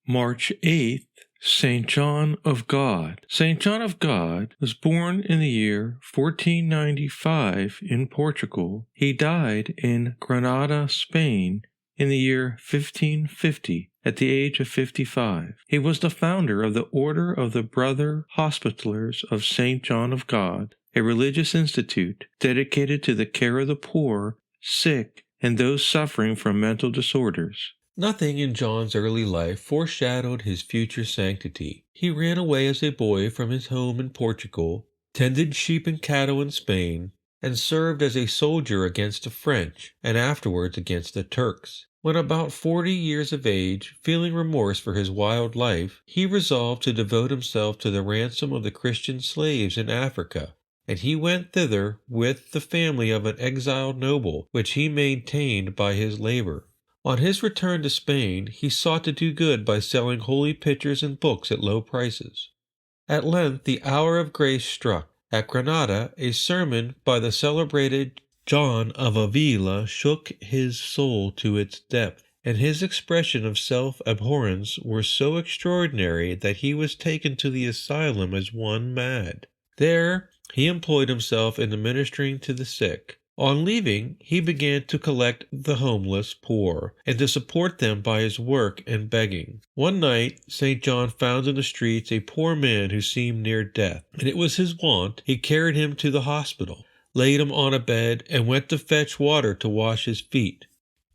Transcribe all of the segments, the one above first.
March 8th, St. John of God. St. John of God was born in the year 1495 in Portugal. He died in Granada, Spain in the year 1550 at the age of 55. He was the founder of the Order of the Brother Hospitallers of St. John of God, a religious institute dedicated to the care of the poor, sick, and those suffering from mental disorders. Nothing in John's early life foreshadowed his future sanctity. He ran away as a boy from his home in Portugal, tended sheep and cattle in Spain, and served as a soldier against the French and afterwards against the Turks. When about 40 years of age, feeling remorse for his wild life, he resolved to devote himself to the ransom of the Christian slaves in Africa, and he went thither with the family of an exiled noble, which he maintained by his labor. On his return to Spain, he sought to do good by selling holy pictures and books at low prices. At length the hour of grace struck. At Granada, a sermon by the celebrated John of Avila shook his soul to its depth, and his expression of self-abhorrence were so extraordinary that he was taken to the asylum as one mad. There he employed himself in ministering to the sick. On leaving, he began to collect the homeless poor, and to support them by his work and begging. One night, St. John found in the streets a poor man who seemed near death, and it was his wont. He carried him to the hospital, laid him on a bed, and went to fetch water to wash his feet.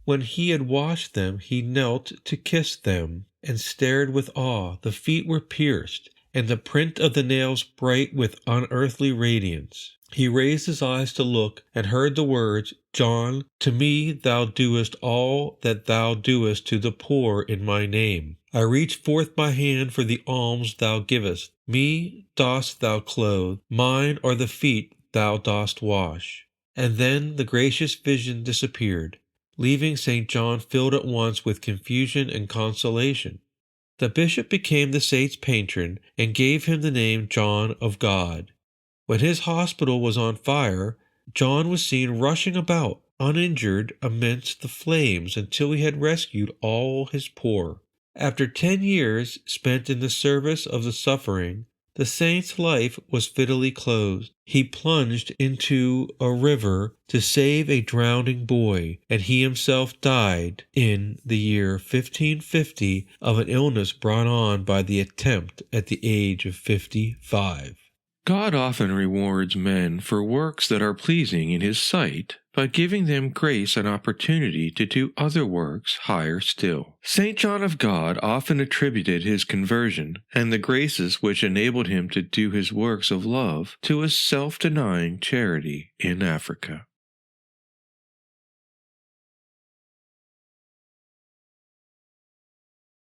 When he had washed them, he knelt to kiss them, and stared with awe. The feet were pierced, and the print of the nails bright with unearthly radiance. He raised his eyes to look, and heard the words, "John, to me thou doest all that thou doest to the poor in my name. I reach forth my hand for the alms thou givest. Me dost thou clothe, mine are the feet thou dost wash." And then the gracious vision disappeared, leaving St. John filled at once with confusion and consolation. The bishop became the saint's patron and gave him the name John of God. When his hospital was on fire, John was seen rushing about, uninjured, amidst the flames until he had rescued all his poor. After 10 years spent in the service of the suffering, the saint's life was fittingly closed. He plunged into a river to save a drowning boy, and he himself died in the year 1550 of an illness brought on by the attempt at the age of 55. God often rewards men for works that are pleasing in His sight by giving them grace and opportunity to do other works higher still. St. John of God often attributed his conversion and the graces which enabled him to do his works of love to his self-denying charity in Africa.